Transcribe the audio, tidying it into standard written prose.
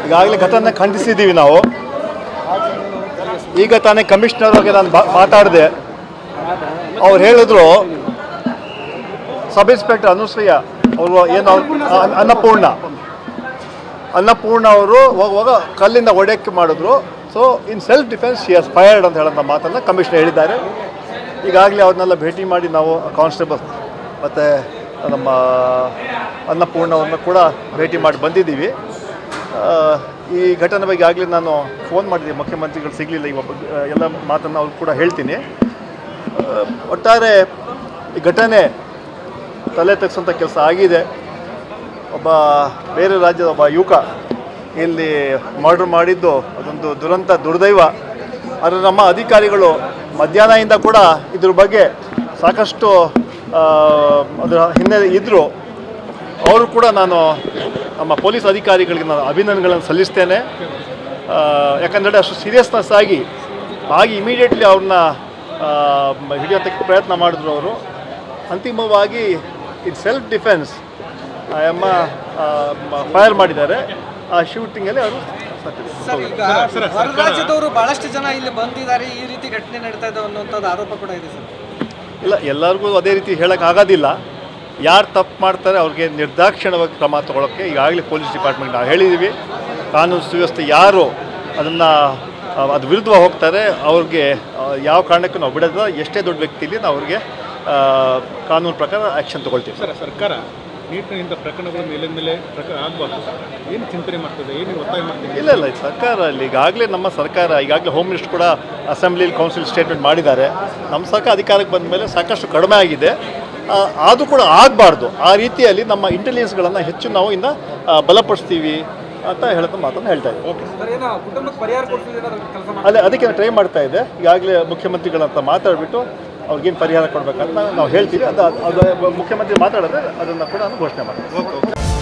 ಈಗಾಗಲೇ ಘಟನೆ ಖಂಡಿಸಿದ್ದೀವಿ ನಾವು. ಈಗ ತಾನೇ ಕಮಿಷನರ್ ಅವ್ರಿಗೆ ನಾನು ಮಾತಾಡಿದೆ. ಅವ್ರು ಹೇಳಿದ್ರು ಸಬ್ ಇನ್ಸ್ಪೆಕ್ಟರ್ ಅನುಸೂಯ ಅವರು ಏನು ಅನ್ನಪೂರ್ಣ ಅವರು ಹೋಗುವಾಗ ಕಲ್ಲಿಂದ ಹೊಡೆಯಕ್ಕೆ ಮಾಡಿದ್ರು. So in self defence she has fired ಅಂತ ಹೇಳೋ ಮಾತನ್ನು ಕಮಿಷನರ್ ಹೇಳಿದ್ದಾರೆ. ಈಗಾಗಲೇ ಅವ್ರನ್ನೆಲ್ಲ ಭೇಟಿ ಮಾಡಿ ನಾವು ಕಾನ್ಸ್ಟೇಬಲ್ ಮತ್ತು ನಮ್ಮ ಅನ್ನಪೂರ್ಣವನ್ನು ಕೂಡ ಭೇಟಿ ಮಾಡಿ ಬಂದಿದ್ದೀವಿ. ಈ ಘಟನೆ ಬಗ್ಗೆ ಆಗಲೇ ನಾನು ಫೋನ್ ಮಾಡಿದ್ದೀನಿ, ಮುಖ್ಯಮಂತ್ರಿಗಳು ಸಿಗಲಿಲ್ಲ, ಈ ಎಲ್ಲ ಮಾತನ್ನು ಅವ್ರು ಕೂಡ ಹೇಳ್ತೀನಿ. ಒಟ್ಟಾರೆ ಈ ಘಟನೆ ತಲೆ ತೆಗೆಸೋಂಥ ಕೆಲಸ ಆಗಿದೆ. ಒಬ್ಬ ಬೇರೆ ರಾಜ್ಯದ ಒಬ್ಬ ಯುವಕ ಇಲ್ಲಿ ಮರ್ಡರ್ ಮಾಡಿದ್ದು ಅದೊಂದು ದುರ್ದೈವ. ಆದರೆ ನಮ್ಮ ಅಧಿಕಾರಿಗಳು ಮಧ್ಯಾಹ್ನದಿಂದ ಕೂಡ ಇದ್ರ ಬಗ್ಗೆ ಸಾಕಷ್ಟು ಅದರ ಹಿನ್ನೆಲೆ ಇದ್ದರು. ಅವರು ಕೂಡ ನಾನು ನಮ್ಮ ಪೊಲೀಸ್ ಅಧಿಕಾರಿಗಳಿಗೆ ನಾನು ಅಭಿನಂದನೆಗಳನ್ನು ಸಲ್ಲಿಸ್ತೇನೆ. ಯಾಕಂದರೆ ಅಷ್ಟು ಸೀರಿಯಸ್ನೆಸ್ ಆಗಿ ಇಮಿಡಿಯೇಟ್ಲಿ ಅವ್ರನ್ನ ಹಿಡಿಯೋದಕ್ಕೆ ಪ್ರಯತ್ನ ಮಾಡಿದ್ರು. ಅವರು ಅಂತಿಮವಾಗಿ ಇನ್ ಸೆಲ್ಫ್ ಡಿಫೆನ್ಸ್ ಫೈರ್ ಮಾಡಿದ್ದಾರೆ. ಆ ಶೂಟಿಂಗಲ್ಲಿ ಅವರು ರಾಜ್ಯದವರು ಬಹಳಷ್ಟು ಜನ ಇಲ್ಲಿ ಬಂದಿದ್ದಾರೆ, ಈ ರೀತಿ ಘಟನೆ ನಡೀತಾ ಇದೆ ಅನ್ನುವಂಥದ್ದು ಆರೋಪ ಕೂಡ ಇದೆ ಸರ್. ಇಲ್ಲ, ಎಲ್ಲರಿಗೂ ಅದೇ ರೀತಿ ಹೇಳೋಕ್ಕಾಗೋದಿಲ್ಲ. ಯಾರು ತಪ್ಪು ಮಾಡ್ತಾರೆ ಅವ್ರಿಗೆ ನಿರ್ದಾಕ್ಷಿಣ್ಯವಾಗಿ ಕ್ರಮ ತಗೊಳ್ಳೋಕ್ಕೆ ಈಗಾಗಲೇ ಪೊಲೀಸ್ ಡಿಪಾರ್ಟ್ಮೆಂಟ್ ನಾವು ಹೇಳಿದ್ದೀವಿ. ಕಾನೂನು ಸುವ್ಯವಸ್ಥೆ ಯಾರು ಅದು ವಿರುದ್ಧ ಹೋಗ್ತಾರೆ ಅವ್ರಿಗೆ ಯಾವ ಕಾರಣಕ್ಕೂ ನಾವು ಬಿಡೋದಿಲ್ಲ. ಎಷ್ಟೇ ದೊಡ್ಡ ವ್ಯಕ್ತಿಲಿ ನಾವು ಅವ್ರಿಗೆ ಕಾನೂನು ಪ್ರಕಾರ ಆ್ಯಕ್ಷನ್ ತೊಗೊಳ್ತೀವಿ. ಸರ್, ಸರ್ಕಾರ ನೀಟಿನಿಂದ ಪ್ರಕರಣಗಳ ಮೇಲೆ ಆಗಬಾರ್ದು, ಏನು ಚಿಂತನೆ ಮಾಡ್ತದೆ, ಏನು ಒತ್ತಾಯ ಮಾಡ್ತೀವಿ? ಇಲ್ಲ, ಸರ್ಕಾರ ಈಗಾಗಲೇ ನಮ್ಮ ಸರ್ಕಾರ ಈಗಾಗಲೇ ಹೋಮ್ ಮಿನಿಸ್ಟರ್ ಕೂಡ ಅಸೆಂಬ್ಲಿಲಿ ಕೌನ್ಸಿಲ್ ಸ್ಟೇಟ್ಮೆಂಟ್ ಮಾಡಿದ್ದಾರೆ. ನಮ್ಮ ಸರ್ಕಾರ ಅಧಿಕಾರಕ್ಕೆ ಬಂದ ಮೇಲೆ ಸಾಕಷ್ಟು ಕಡಿಮೆ ಆಗಿದೆ. ಅದು ಕೂಡ ಆಗಬಾರ್ದು. ಆ ರೀತಿಯಲ್ಲಿ ನಮ್ಮ ಇಂಟೆಲಿಜೆನ್ಸ್ಗಳನ್ನು ಹೆಚ್ಚು ನಾವು ಇನ್ನು ಬಲಪಡಿಸ್ತೀವಿ ಅಂತ ಹೇಳೋದು ಮಾತನ್ನು ಹೇಳ್ತಾ ಇದ್ದೀವಿ. ಅದಕ್ಕೆ ಟ್ರೈ ಮಾಡ್ತಾ ಇದೆ. ಈಗಾಗಲೇ ಮುಖ್ಯಮಂತ್ರಿಗಳಂತ ಮಾತಾಡಿಬಿಟ್ಟು ಅವ್ರಿಗೇನು ಪರಿಹಾರ ಕೊಡಬೇಕಂತ ನಾವು ಹೇಳ್ತೀವಿ. ಅದು ಮುಖ್ಯಮಂತ್ರಿ ಮಾತಾಡಿದ್ರೆ ಅದನ್ನು ಕೂಡ ಘೋಷಣೆ ಮಾಡ್ತೀವಿ.